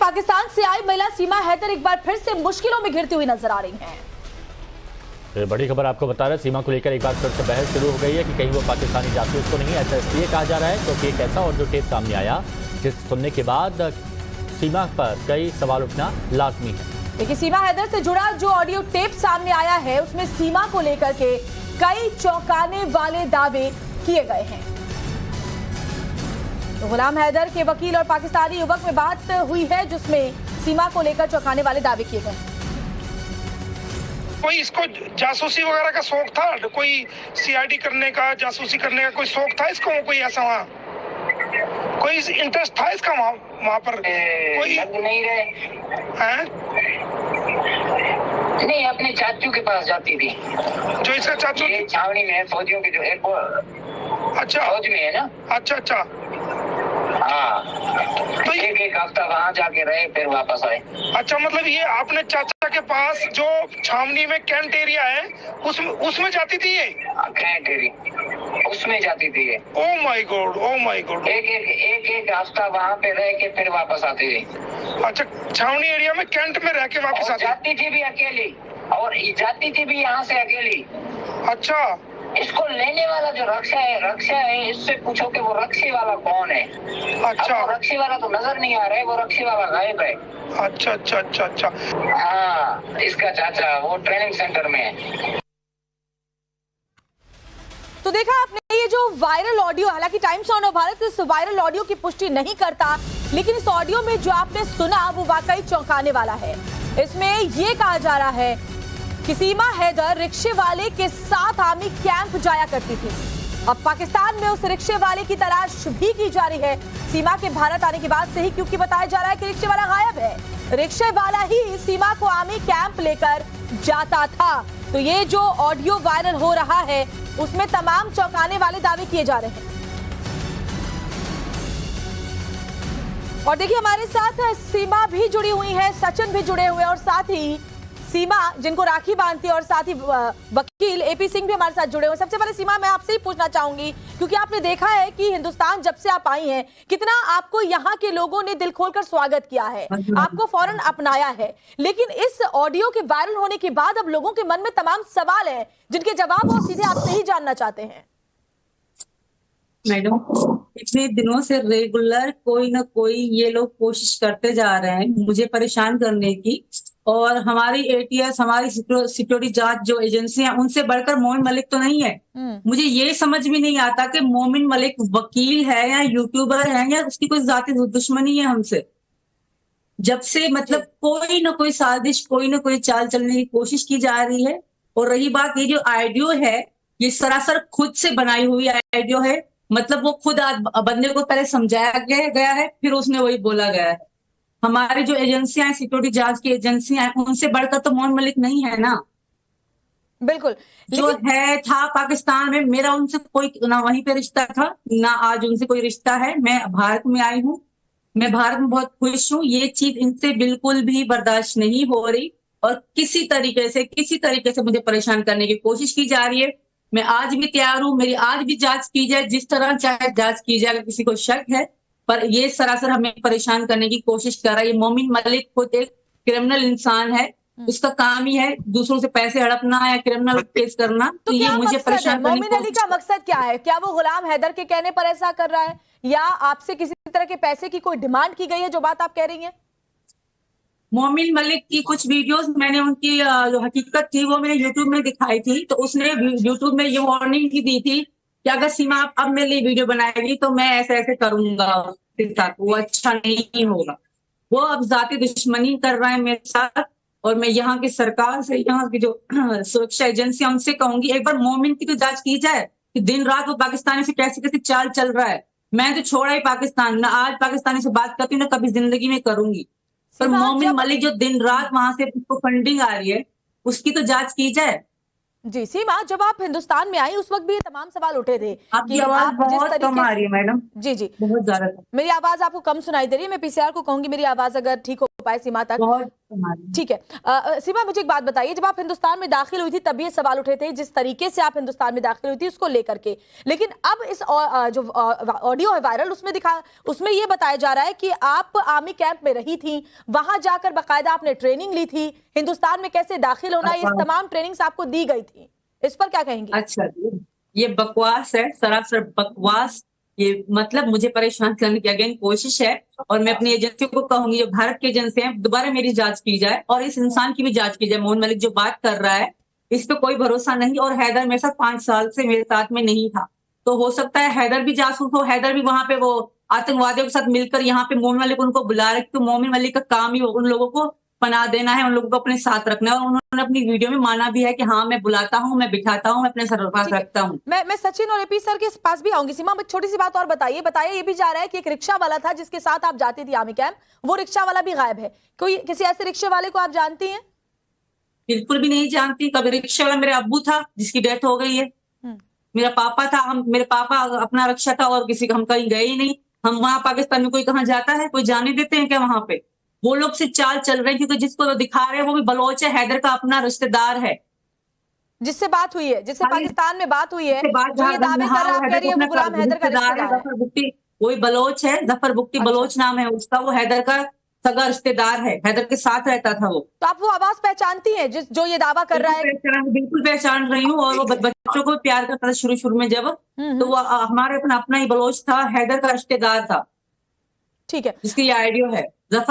पाकिस्तान से आई महिला सीमा हैदर एक बार फिर से मुश्किलों में घिरती हुई नजर आ रही हैं। तो बड़ी खबर आपको बता रहे हैं, सीमा को लेकर एक बार फिर से बहस शुरू हो गई है कि कहीं वो पाकिस्तानी जासूस तो नहीं। ऐसा इसलिए कहा जा रहा है क्योंकि एक ऐसा ऑडियो टेप सामने आया जिस सुनने के बाद सीमा पर कई सवाल उठना लाजमी है। देखिए, सीमा हैदर से जुड़ा जो ऑडियो टेप सामने आया है उसमें सीमा को लेकर के कई चौंकाने वाले दावे किए गए हैं। तो गुलाम हैदर के वकील और पाकिस्तानी युवक में बात हुई है जिसमें सीमा को लेकर चौंकाने वाले दावे किए गए। कोई इसको जासूसी वगैरह का शौक था, कोई सीआईडी करने का, जासूसी करने का कोई शौक था इसको, कोई ऐसा वहाँ कोई इंटरेस्ट था इसका वहाँ पर कोई नहीं रहे हैं? नहीं, अपने चाचू के पास जाती थी। जो इसका चाचू छावनी में है, फौजियों के जो है। अच्छा, फौज में है ना। अच्छा हाँ, तो एक हफ्ता वहाँ जाके रहे, फिर वापस आए। अच्छा, मतलब ये आपने चाचा के पास जो छावनी में कैंट एरिया है उसमें जाती थी ये? कैंट एरिया उसमें जाती थी ये। Oh my God. एक हफ्ता वहाँ पे रह के फिर वापस आती थी। अच्छा, छावनी एरिया में कैंट में रह के वापस आती? जाती थी भी अकेली और जाती थी भी यहाँ से अकेली। अच्छा, इसको लेने वाला जो रक्षा है, इससे पूछो कि वो रक्षी वाला कौन है। अच्छा, वो रक्षी वाला तो नजर नहीं आ रहा है, वो रक्षी वाला गायब है। अच्छा। हाँ, इसका चाचा वो ट्रेनिंग सेंटर में है। तो देखा आपने ये जो वायरल ऑडियो, हालांकि टाइम्स ऑफ भारत इस वायरल ऑडियो की पुष्टि नहीं करता, लेकिन इस ऑडियो में जो आपने सुना वो वाकई चौंकाने वाला है। इसमें ये कहा जा रहा है कि सीमा हैदर रिक्शे वाले के साथ आर्मी कैंप जाया करती थी। अब पाकिस्तान में उस रिक्शे वाले की तलाश भी की जा रही है सीमा के भारत आने के बाद से ही, क्योंकि बताया जा रहा है कि रिक्शे वाला गायब है। रिक्शे वाला ही सीमा को आर्मी कैंप लेकर जाता था। तो ये जो ऑडियो वायरल हो रहा है उसमें तमाम चौंकाने वाले दावे किए जा रहे हैं। और देखिए, हमारे साथ सीमा भी जुड़ी हुई है, सचिन भी जुड़े हुए हैं और साथ ही सीमा जिनको राखी बांधती है और साथ ही वकील एपी सिंह भी हमारे साथ जुड़े हुए हैं। सबसे पहले सीमा, मैं आपसे ही पूछना चाहूंगी क्योंकि आपने देखा है कि हिंदुस्तान जब से आप आई हैं कितना आपको यहाँ के लोगों ने दिल खोलकर स्वागत किया है, आपको फौरन अपनाया है, लेकिन इस ऑडियो के वायरल होने के बाद अब लोगों के मन में तमाम सवाल हैं जिनके जवाब वो सीधे आपसे ही जानना चाहते हैं। मैडम, इतने दिनों से रेगुलर कोई ना कोई ये लोग कोशिश करते जा रहे हैं मुझे परेशान करने की, और हमारी एटीएस, हमारी सिक्योरिटी जांच जो एजेंसियां, उनसे बढ़कर मोमिन मलिक तो नहीं है। मुझे ये समझ में नहीं आता कि मोमिन मलिक वकील है या यूट्यूबर है या उसकी कोई जाती दुश्मनी है हमसे। जब से मतलब कोई ना कोई साजिश, कोई ना कोई चाल चलने की कोशिश की जा रही है। और रही बात, ये जो ऑडियो है ये सरासर खुद से बनाई हुई ऑडियो है। मतलब वो खुद बंदे को पहले समझाया गया है, फिर उसने वही बोला गया है। हमारी जो एजेंसियां हैं, सिक्योरिटी जांच की एजेंसियां हैं, उनसे बढ़कर तो मोहन मलिक नहीं है ना। बिल्कुल, जो है था पाकिस्तान में, मेरा उनसे कोई ना वहीं पे रिश्ता था ना आज उनसे कोई रिश्ता है। मैं भारत में आई हूँ, मैं भारत में बहुत खुश हूँ। ये चीज इनसे बिल्कुल भी बर्दाश्त नहीं हो रही और किसी तरीके से मुझे परेशान करने की कोशिश की जा रही है। मैं आज भी तैयार हूँ, मेरी आज भी जांच की जाए, जिस तरह चाहे जांच की जाए अगर किसी को शक है, पर ये सरासर हमें परेशान करने की कोशिश कर रहा है। ये मोमिन मलिक खुद एक क्रिमिनल इंसान है, उसका काम ही है दूसरों से पैसे हड़पना या क्रिमिनल केस करना। तो ये मुझे परेशान करने की मोमिन अली का मकसद क्या है? क्या वो गुलाम हैदर के कहने पर ऐसा कर रहा है या आपसे किसी तरह के पैसे की कोई डिमांड की गई है, जो बात आप कह रही हैं? मोमिन मलिक की कुछ वीडियोस मैंने उनकी जो हकीकत थी वो मैंने यूट्यूब में दिखाई थी। तो उसने यूट्यूब में ये वार्निंग भी दी थी कि अगर सीमा अब मेरे लिए वीडियो बनाएगी तो मैं ऐसे करूंगा उसके साथ, वो अच्छा नहीं होगा। वो अब जाती दुश्मनी कर रहा है मेरे साथ। और मैं यहाँ की सरकार से, यहाँ की जो सुरक्षा एजेंसी, उनसे कहूंगी एक बार मोमिन की तो जांच की जाए कि दिन रात वो पाकिस्तानी से कैसे चाल चल रहा है। मैं तो छोड़ा ही पाकिस्तान, ना आज पाकिस्तानी से बात करती हूँ ना कभी जिंदगी में करूंगी। पर मोमिन मलिक जो दिन रात वहां से फंडिंग आ रही है उसकी तो जांच की जाए। जी सीमा, जब आप हिंदुस्तान में आई उस वक्त भी तमाम सवाल उठे थे। आपकी आवाज बहुत कम आ रही है मैडम। जी बहुत ज्यादा। मेरी आवाज आपको कम सुनाई दे रही है? मैं पीसीआर को कहूंगी मेरी आवाज अगर ठीक हो पाए सीमा तक। बहुत ठीक है। सीमा, मुझे एक बात बताइए, जब आप हिंदुस्तान में दाखिल हुई थी तब ये सवाल उठे थे जिस तरीके से आप हिंदुस्तान में दाखिल हुई थी उसको लेकर के, लेकिन अब इस जो ऑडियो है वायरल उसमें ये बताया जा रहा है कि आप आर्मी कैंप में रही थी, वहां जाकर बाकायदा आपने ट्रेनिंग ली थी, हिंदुस्तान में कैसे दाखिल होना, ये तमाम ट्रेनिंग्स आपको दी गई थी, इस पर क्या कहेंगी? अच्छा, ये बकवास है, सरासर बकवास। ये मतलब मुझे परेशान करने की अगेन कोशिश है, और मैं अपनी एजेंसियों को कहूंगी, जो भारत की एजेंसी है, दोबारा मेरी जांच की जाए और इस इंसान की भी जांच की जाए। मोहन मलिक जो बात कर रहा है इस पे कोई भरोसा नहीं, और हैदर मेरे साथ 5 साल से मेरे साथ में नहीं था, तो हो सकता है हैदर भी जासूस हो, हैदर भी वहां पे वो आतंकवादियों के साथ मिलकर यहाँ पे मोहन मलिक उनको बुला रहे, तो मोहन मलिक का काम ही उन लोगों को पनाह देना है, उन लोगों को अपने साथ रखना है, और उन्होंने अपनी वीडियो में माना भी है कि हाँ मैं बुलाता हूँ, मैं बिठाता हूँ, मैं अपने सर पास रखता हूँ। मैं सचिन और एपी सर के पास भी आऊंगी। सीमा, छोटी सी बात और बताइए ये भी जा रहा है कि एक रिक्शा वाला था जिसके साथ आप जाती थी आर्मी कैंप, वो रिक्शा वाला भी गायब है, कोई किसी ऐसे रिक्शे वाले को आप जानती हैं? बिल्कुल भी नहीं जानती। कभी रिक्शा वाला मेरे अब्बू था जिसकी डेथ हो गई है, मेरा पापा था, मेरे पापा अपना रिक्शा था, और किसी का हम कहीं गए ही नहीं। हम वहां पाकिस्तान में कोई कहाँ जाता है, कोई जाने देते हैं क्या वहां पे? वो लोग से चाल चल रहे हैं, क्योंकि जिसको वो दिखा रहे हैं वो भी बलोच है, हैदर का अपना रिश्तेदार है, जिससे बात हुई है, जिससे पाकिस्तान में बात हुई है, जो ये दावे कर रहा है, आप कह रही है वो गुलाम हैदर का रिश्तेदार है। जफर बुट्टी, वही बलोच है, जफर बुट्टी बलोच नाम है उसका, वो हैदर का सगा रिश्तेदार है, हैदर के साथ रहता था वो। तो आप वो आवाज पहचानती हैं जो ये दावा कर रहा है? बिल्कुल पहचान रही हूँ, और वो बच्चों को प्यार करता था शुरू में जब, तो वो हमारे अपना ही बलोच था, हैदर का रिश्तेदार था। ठीक है, जिसकी ये आइडियो है। जफर